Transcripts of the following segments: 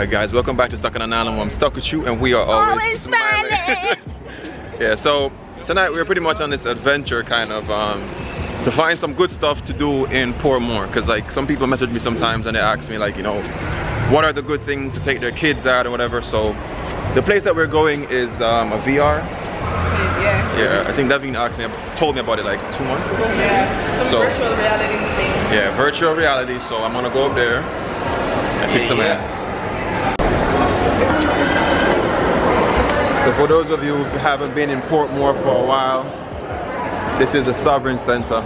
Alright guys, welcome back to Stuck on an Island where I'm stuck with you and we are always smiling. Yeah, so tonight we're pretty much on this adventure kind of to find some good stuff to do in Portmore, because like some people message me sometimes and they ask me like, you know, what are the good things to take their kids out or whatever. So the place that we're going is a VR. Yeah, I think Devin told me about it like 2 months ago. Yeah, some virtual reality thing. Yeah, virtual reality. So I'm gonna go up there and kick some ass. So for those of you who haven't been in Portmore for a while, this is a Sovereign Center.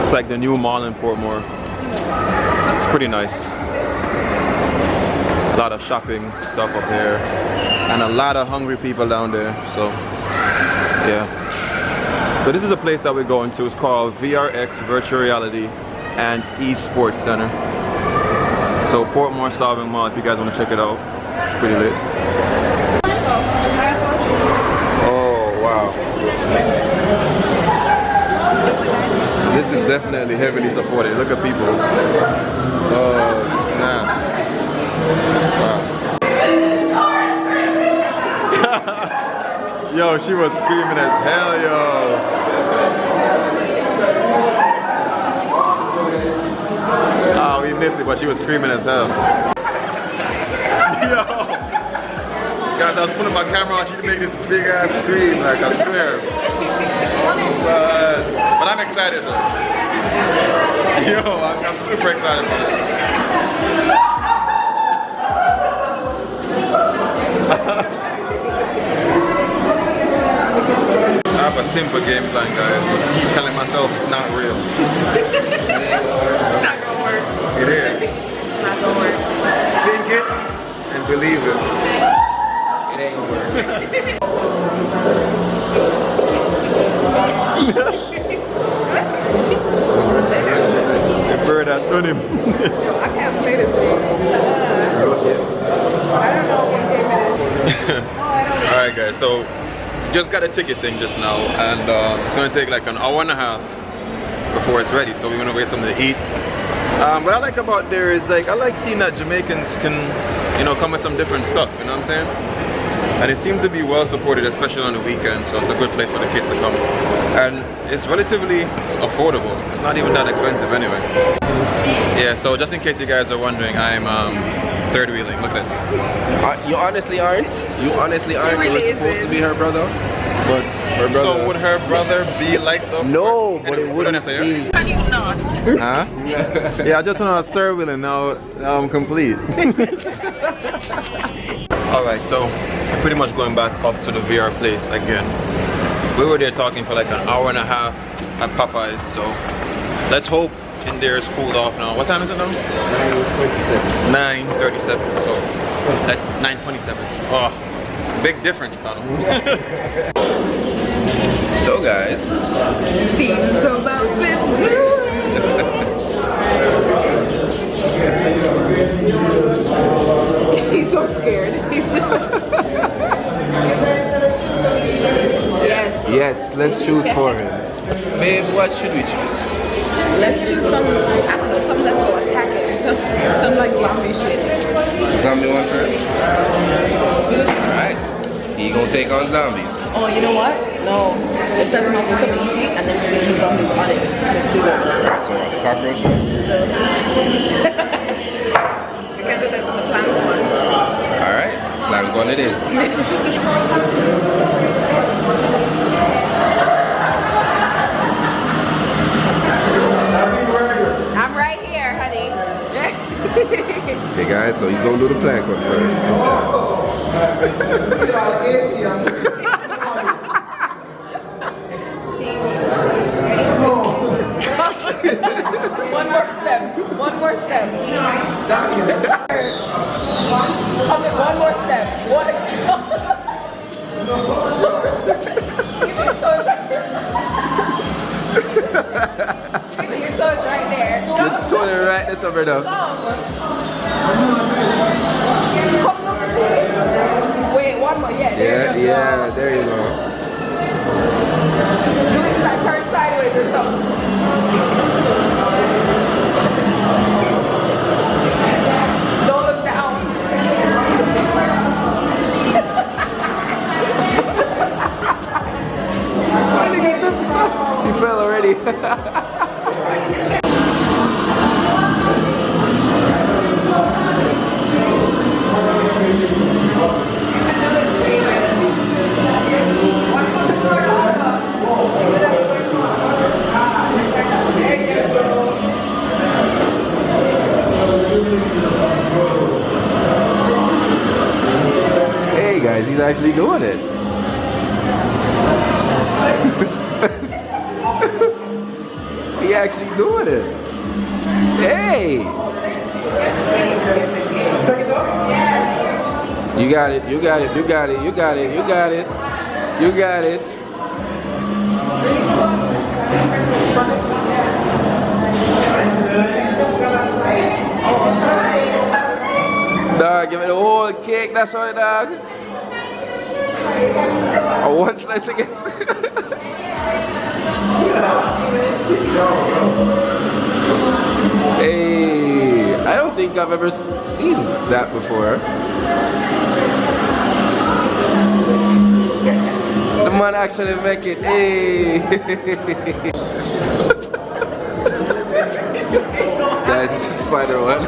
It's like the new mall in Portmore. It's pretty nice. A lot of shopping stuff up here and a lot of hungry people down there. So yeah. So this is a place that we're going to. It's called VRX Virtual Reality and Esports Center. So Portmore Sovereign Mall, if you guys want to check it out. It's pretty lit. Oh wow. This is definitely heavily supported. Look at people. Oh snap. Wow. Yo, she was screaming as hell, yo. Oh, we missed it, but she was screaming as hell. Yo. Guys, I was putting my camera on, she made this big ass scream, like I swear. But I'm excited though. Yo, I'm super excited for this. I have a simple game plan, guys, but I keep telling myself it's not real. It's not gonna work. It is. It's not gonna work. Think it and believe it. It ain't gonna work. The bird has done him. Yo, I can't play this game. I don't know what game it is. Alright guys, so just got a ticket thing just now, and it's gonna take like an hour and a half before it's ready, so we're gonna get something to eat. What I like about there is like, I like seeing that Jamaicans can, you know, come with some different stuff, you know what I'm saying? And it seems to be well supported, especially on the weekend, so it's a good place for the kids to come. And it's relatively affordable. It's not even that expensive anyway. Yeah, so just in case you guys are wondering, I'm third wheeling. Look at this. You honestly aren't. You honestly aren't. He really It was supposed to be her brother. But her brother. So would her brother be like the... No, but anyway, it wouldn't be. Can you not? Huh? Yeah, I just when I was third wheeling, now I'm complete. Alright, so we're pretty much going back up to the VR place again. We were there talking for like an hour and a half at Popeyes, so let's hope in there is cooled off now. What time is it now? 9:37. 9:37, so at 9:27. Oh, big difference, pal. So guys, Steve's about to do it. He's so scared. He's just. yes, let's choose for him. Babe, what should we choose? Let's choose some, I don't know, some that's go attack it. Some like zombie shit. Zombie one first? Alright. He gonna take on zombies. Oh, you know what? No. Let's set them up with something easy and then see the zombies on it. Let's do that. So the cockroach one? We can do that with the plant one. Alright. Plan one it is. I'm right here, honey. Hey guys, so he's gonna do the plank one first. One more step. One more step. One more step. Give me your toes right there. Your toe right there, brother. Wait, one more. Yeah, there you go. Yeah, there you go. Do it, turn sideways or something. Don't look down. actually doing it. He actually doing it. Hey! You got it, you got it, you got it, you got it, you got it. You got it. Dog, give me the whole cake, that's right, dog. Or one slice against. Hey, I don't think I've ever seen that before. The man actually make it. Hey. Guys, this is Spider One.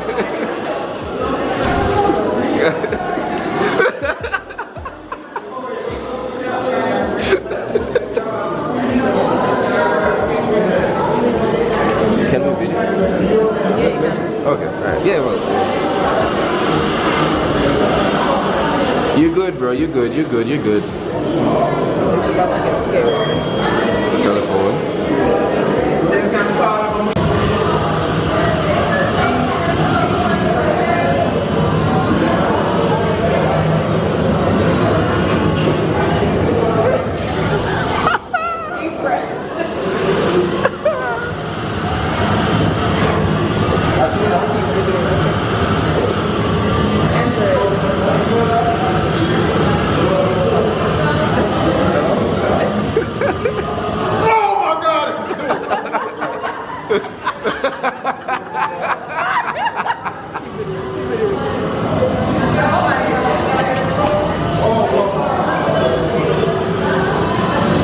Can we video? Okay, alright. Yeah, well. You good, bro. You good. You good. You good. It's about to get scary. Telephone.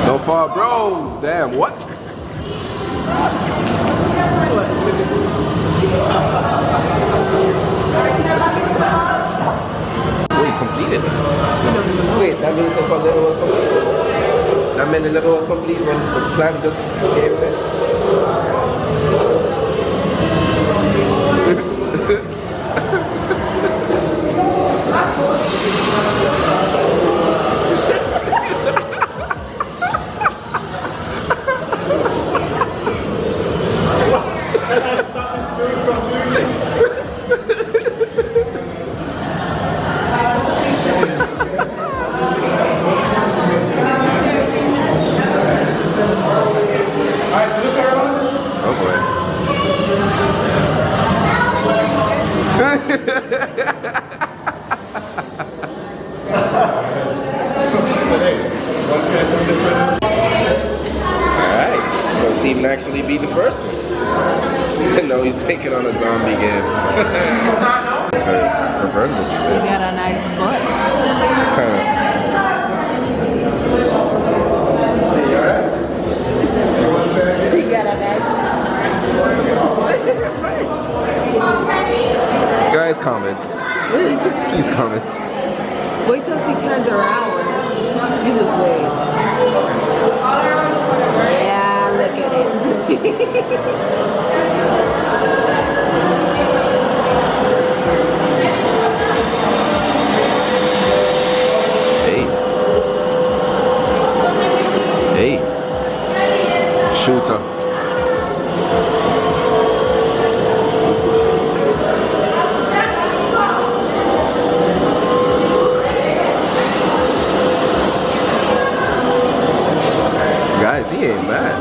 So far, bro. Damn, what? Wait, completed? Wait, that means the level was complete? That meant the level was complete when the plan just came in? Oh boy. Alright, so Stephen actually beat the first one. No, he's taking on a zombie game. It's very pervertible. You got a nice butt. It's kind of. She got a nice Guys, comment. Please comment. Wait till she turns around. You just wait. Yeah, look at it. Hey. Hey. Shooter. Guys, he ain't bad.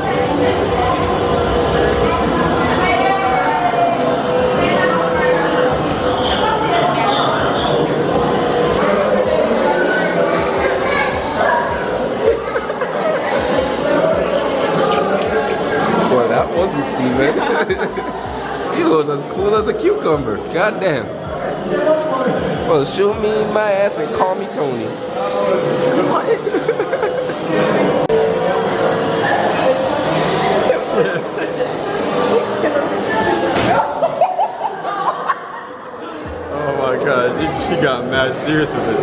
Well, that wasn't Steven. Steven was as cool as a cucumber. God damn. Well, shoot me in my ass and call me Tony. Oh my god, she got mad serious with it.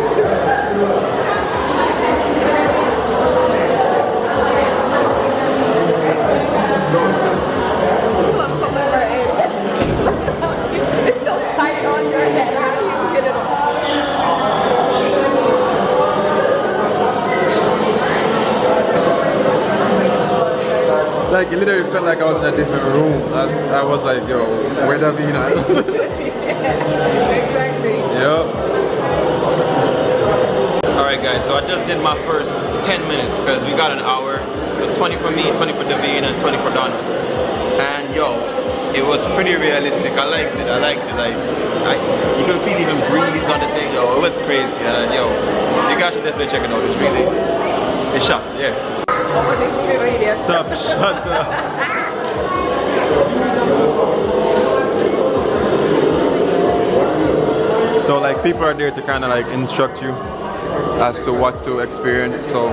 It's so tight on your head. How do you get it off? felt like I was in a different room. I was like, yo, where Davina? Exactly. Yep. Alright guys, so I just did my first 10 minutes because we got an hour. So 20 for me, 20 for Davina, and 20 for Donna. And yo, it was pretty realistic. I liked it. You can feel even breeze on the thing, yo. It was crazy. And yo, you guys should definitely check it out. It's really, it's shot, yeah. Top shot. So like people are there to kind of like instruct you as to what to experience. So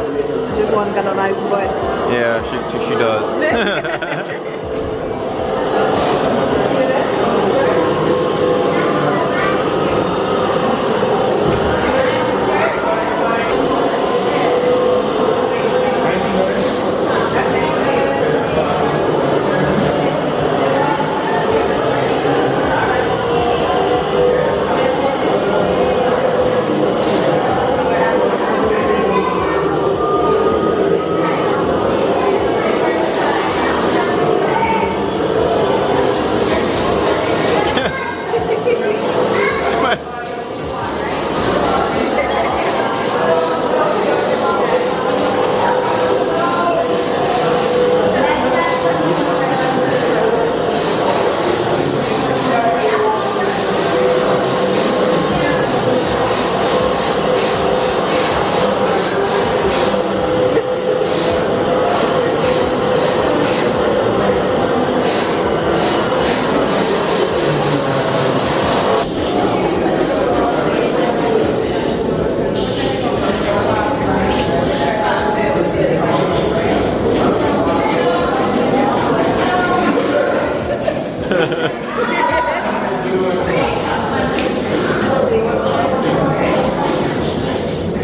This one got a nice butt. yeah, she does.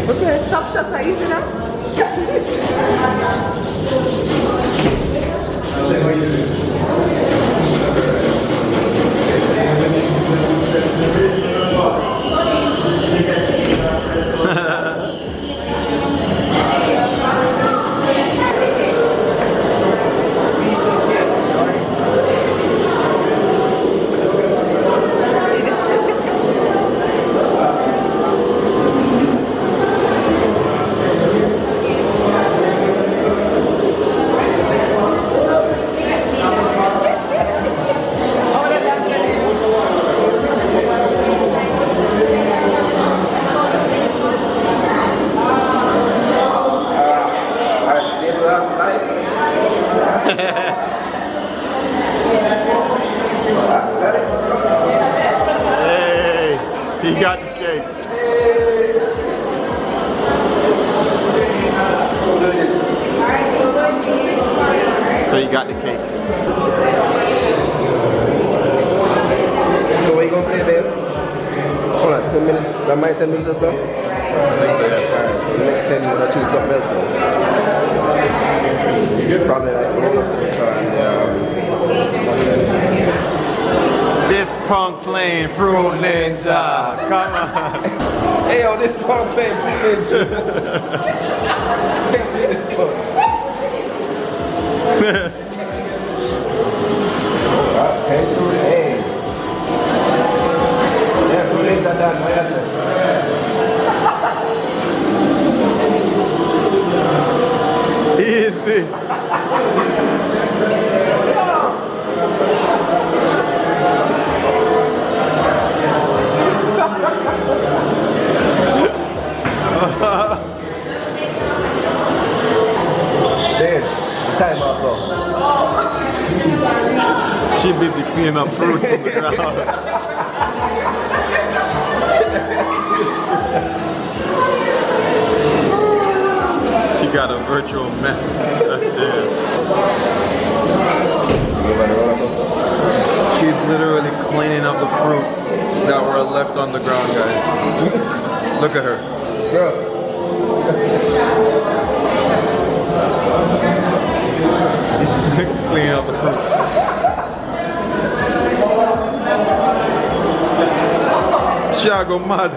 Okay, top shots are easy now. Hey, he got the cake. So he got the cake. So what you gonna play, babe? Hold on, 10 minutes. That might 10 minutes just now? I think so, yeah. The next 10 minutes, I'll choose something else now. Probably like roll up this and This punk playing Fruit Ninja. Come on. hey yo, this punk playing Fruit Ninja. Hey. Yeah, Fruit Ninja done. What you say? Easy. Dude, time out though. She busy cleaning up fruits on the ground. She got a virtual mess. She's literally cleaning up the fruits that were left on the ground, guys. Look at her. Cleaning up the fruits. She a go mad.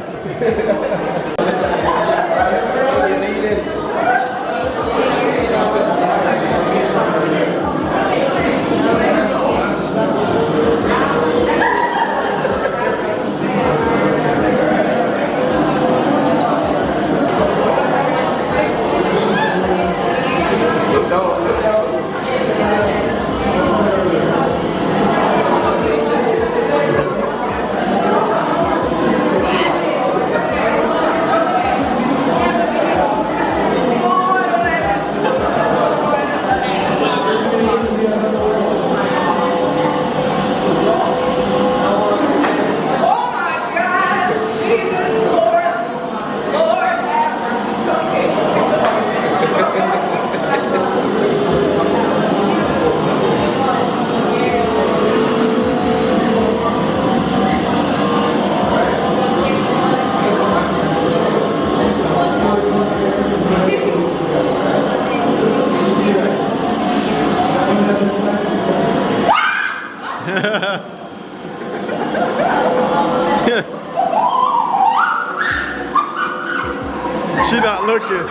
She not looking.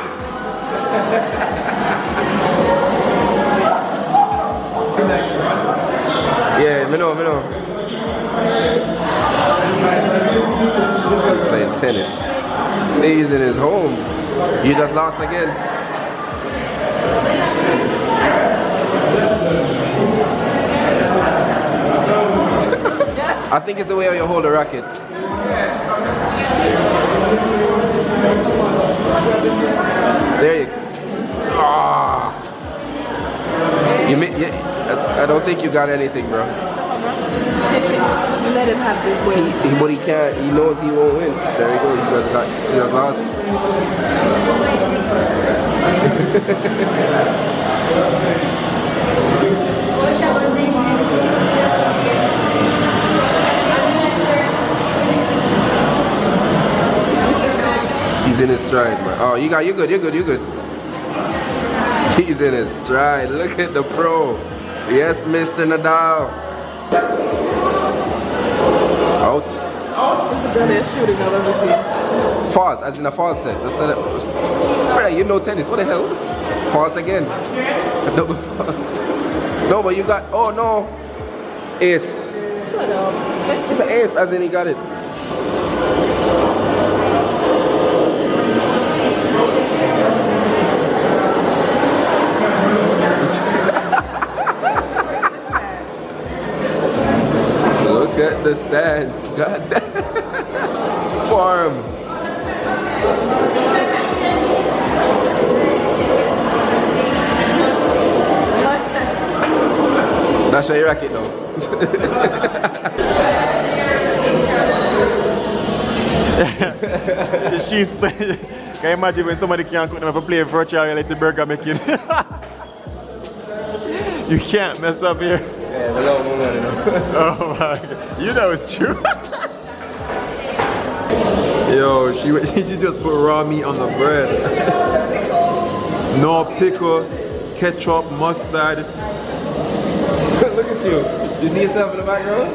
Yeah, me know. This guy playing tennis. He's in his home. You just lost again. I think it's the way you hold the racket. There you go. Ah. I don't think you got anything, bro. Let him have this way. But he can't. He knows he won't win. There you go. He just lost. He's in his stride, man. Oh, you're good. He's in his stride. Look at the pro. Yes, Mr. Nadal. Out. This is the greatest shooting I've ever seen. Fault, as in a fault set. Just set it. Brother, you know tennis. What the hell? Fault again. A double fault. No, but you got. Oh no. Ace. Shut up. It's an ace, as in he got it. Look at the stands. God damn. Farm. That's your racket now. She's playing. Can you imagine when somebody can't cook them for play virtual reality burger making? You can't mess up here. Yeah, we don't know. Oh my god. You know it's true. Yo, she just put raw meat on the bread. No pickle, ketchup, mustard. Look at you. You see yourself in the background?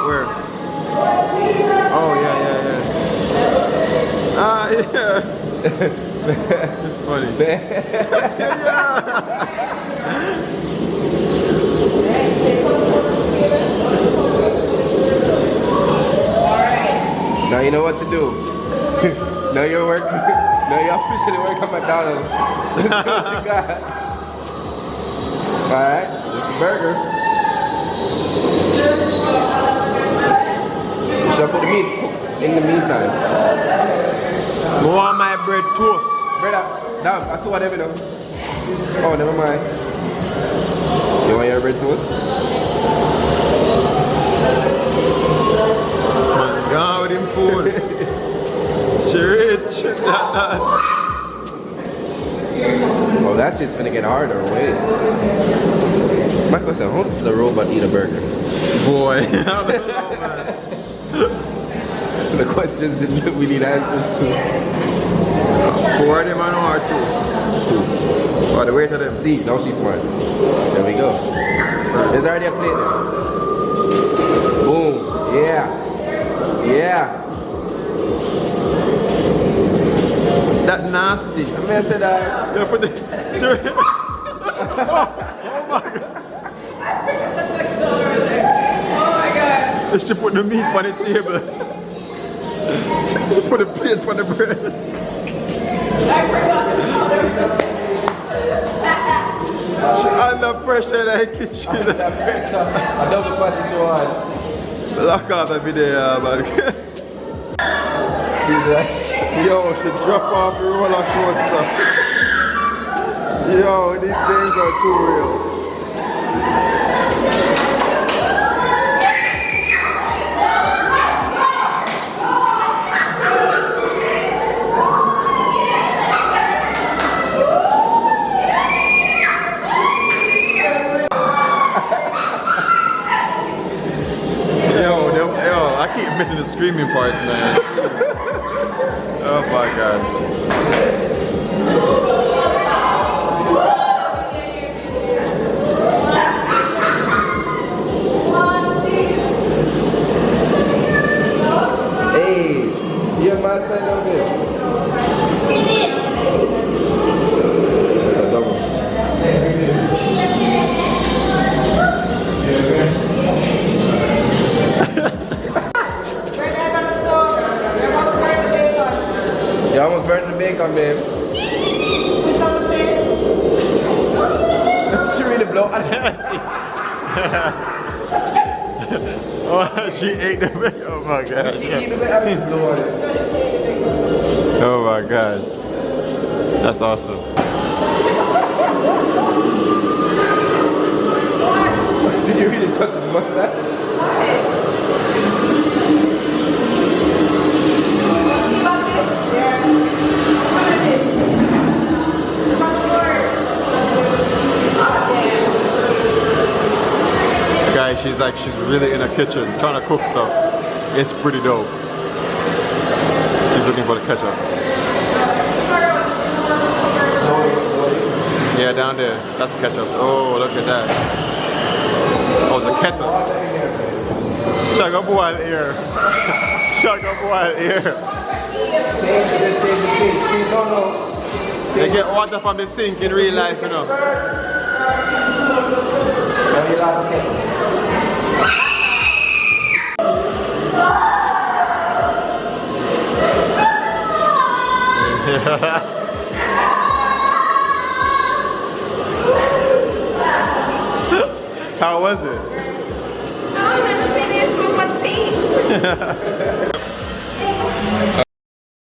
Where? Oh yeah. Ah yeah. It's funny. Now you know what to do. Now you're working. Now you officially work at McDonald's. Let's see what you got. Alright, this is burger. You should put the meat in the meantime. More my bread toast. Brother, down. That's what I know. Oh, never mind. You want your bread toast? Man, gone with him food. She rich. Oh, that shit's gonna get harder. Wait. My question: how does a robot eat a burger? Boy, I don't know, man. The questions that we need answers to. 4 of them I know are 2. Oh, the weight of them. See, now she's smart. There we go. There's already a plate there. Boom. Yeah. That nasty. I said that. Yeah, put the. Oh my god. She put the meat on the table. She put the plate on the bread. She under pressure in the kitchen. Under pressure. Adobe Premiere CC. Lock off every day, man. Yo, she drop off the roller coaster. Yo, these games are too real. I keep missing the screaming parts, man. Oh my god. What? She ate the bag? Oh my god. Oh my god. That's awesome. Did you really touch his mustache? Guys, she's really in the kitchen trying to cook stuff. It's pretty dope. She's looking for the ketchup. Yeah, down there. That's ketchup. Oh, look at that. Oh, the ketchup. Shut up, boil ear. Shut up, boil ear. They get water from the sink in real life, you know. How was it? No, I never finished with my teeth.